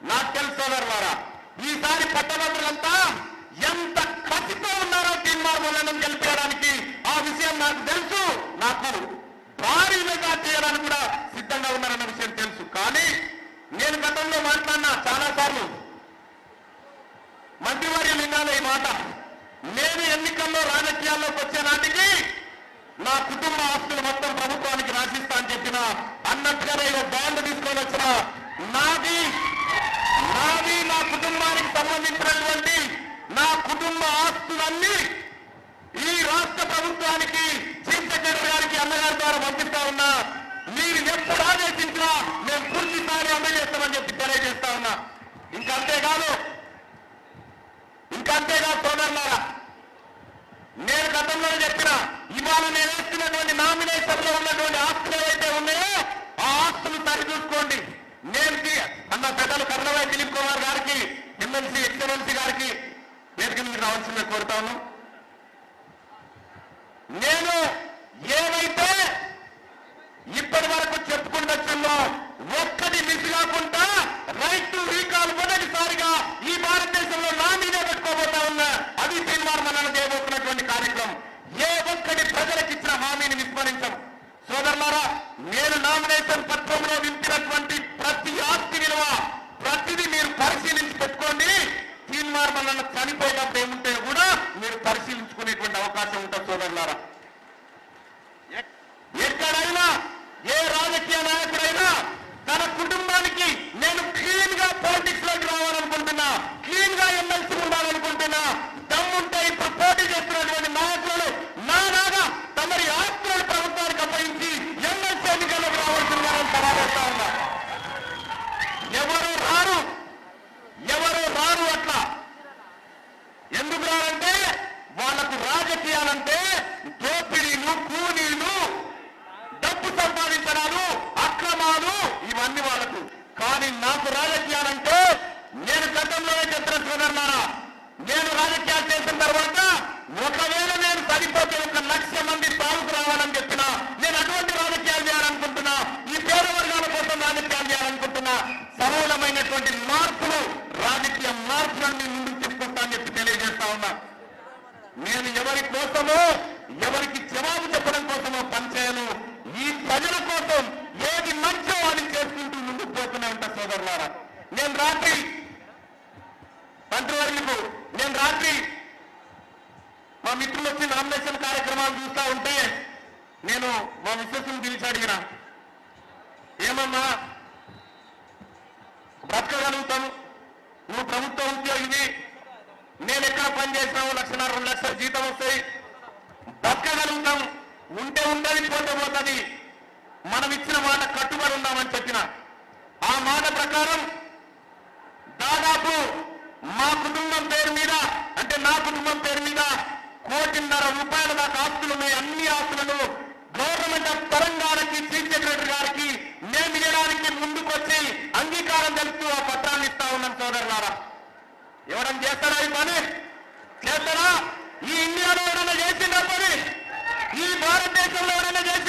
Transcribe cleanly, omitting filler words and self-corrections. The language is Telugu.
నాకు తెలుసు సోదరులారా, ఈసారి పట్టభద్రులంతా ఎంత కసితో ఉన్నారో తీర్మానం గెలిపేయడానికి. ఆ విషయం నాకు తెలుసు. నాకు భారీ మెగా చేయడానికి కూడా సిద్ధంగా ఉన్నారన్న విషయం తెలుసు. కానీ నేను గతంలో మాట్లాడినా చాలా సార్లు, మంత్రివర్యులు వినాలి ఈ మాట. నేను ఎన్నికల్లో రాజకీయాల్లోకి వచ్చే నాటికి నా కుటుంబ ఆస్తులు మొత్తం ప్రభుత్వానికి రాసిస్తా అని చెప్పిన అన్నట్టుగానే బాండ్ తీసుకొని వచ్చిన నాది నా కుటుంబానికి సంబంధించినటువంటి నా కుటుంబ ఆస్తులన్నీ ఈ రాష్ట్ర ప్రభుత్వానికి చీఫ్ సెక్రటరీ గారికి అన్నగారి ద్వారా పంపిస్తా ఉన్నా. మీరు ఎప్పుడు ఆదేశించినా మేము పూర్తి స్థాయి అమలు చేస్తామని చెప్పి తెలియజేస్తా ఉన్నా. ఇంకంతేకాదు సోదరులారా, నేను గతంలో చెప్పిన ఇవాళ నేను వేస్తున్నటువంటి నామినేషన్ లో ఉన్నటువంటి ఆస్తులు ఏవైతే ఉన్నాయో ఆ ఆస్తులు సరిచూసుకోండి. నేను అన్న పెద్దలు కర్ణవాయి దిలీప్ కుమార్ గారికి, ఎమ్మెల్సీ ఎక్సలెన్సీ గారికి వేదిక మీద రావాల్సిందే కోరుతాను. నేను ఏవైతే ఇప్పటి వరకు చెప్పుకుంటూ ఒక్కటి మిస్ కాకుండా రైట్ టు రీకాల్ మొదటిసారిగా ఈ భారతదేశంలో నా మీదే పెట్టుకోబోతా ఉన్నా. అది తీర్మానం చేయబోతున్నటువంటి కార్యక్రమం. ఏ ఒక్కటి ప్రజలకు ఇచ్చిన హామీని విస్మరించం. సోదరులారా, నేను నామినేషన్ పత్రంలో వింపినటువంటి ప్రతి ఆస్తి విలువ ప్రతిదీ మీరు పరిశీలించి పెట్టుకోండి. తీర్మానం చనిపోయినప్పుడు ఏముంటే కూడా మీరు పరిశీలించుకునేటువంటి అవకాశం ఉంటుంది. సోదరులారా, ఎక్కడైనా ఏ రాజకీయ నాయకుడైనా తన కుటుంబానికి నేను క్లీన్ గా పాలిటిక్స్ లోకి రావాలనుకుంటున్నా, క్లీన్ గా ఎమ్మెల్సీ ఉండాలనుకుంటున్నా, దమ్ముంటే ఇప్పుడు పోటీ చేస్తున్నటువంటి నాయకులు నాగా తమరి ఆస్తులను ప్రభుత్వానికి అప్పగించి ఎమ్మెల్సీ ఎన్నికలకు రావాల్సిందని తెలియజేస్తా ఉన్నా. ఎవరు రారు అట్లా. ఎందుకు రారంటే వాళ్లకు రాజకీయాలంటే దోపిడీలు, కూలీలు, డబ్బు సంపాదించడాలు, అక్రమాలు, ఇవన్నీ వాళ్ళకు. కానీ నాకు రాజకీయాలంటే నేను గతంలోనే చెప్పిన సోదరులారా, నేను రాజకీయాలు చేసిన తర్వాత ఒకవేళ నేను సరిపోతే 1,00,000 మంది తాలూకు రావాలని చెప్పినా నేను అటువంటి రాజకీయాలు చేయాలనుకుంటున్నా. ఈ పేద వర్గాల కోసం రాజకీయాలు చేయాలనుకుంటున్నా. సమూలమైనటువంటి మార్పులు, రాజకీయ మార్పులను నేను ముందుకు తీసుకొస్తా అని చెప్పి తెలియజేస్తా ఉన్నా. నేను ఎవరి కోసమో ఎవరికి జవాబు చెప్పడం కోసమో పనిచేయను. ఈ ప్రజల కోసం ఏది మంచో అని చేసుకుంటూ ముందుకు పోతూనే ఉంటా. సోదరులారా, నేను రాత్రి మా మిత్రులు వచ్చి నామినేషన్ కార్యక్రమాలు చూస్తా ఉంటే నేను మా మిస్సెస్ని పిలిచి అడిగిన, ఏమన్నా బ్రతకగలుగుతాను, నువ్వు ప్రభుత్వ ఉద్యోగిని, నేను ఎక్కడ పని చేసినావు 1,00,000 2 లక్షల జీతం వస్తాయి, బతకగలుగుతాం, ఉంటే ఉండదు పోతే పోతుంది, మనం ఇచ్చిన మాట కట్టుబడి ఉందామని చెప్పిన. ఆ మాట ప్రకారం దాదాపు మా కుటుంబం పేరు మీద, అంటే నా కుటుంబం పేరు మీద 1,50,00,000 రూపాయల దాకా ఆస్తులు ఉన్నాయి. అన్ని ఆస్తులను గవర్నమెంట్ ఆఫ్ తెలంగాణకి చీఫ్ సెక్రటరీ గారికి నేను ఇవ్వడానికి ముందుకొచ్చి అంగీకారం తెలుపుతూ ఆ పత్రాన్ని ఇస్తా ఉన్నాం. సోదరులారా, ఎవరైనా చేస్తారా ఈ పని? చేస్తారా? ఈ ఇండియాలో ఎవరైనా చేసిందా పని? ఈ భారతదేశంలో ఎవరైనా చేసింది?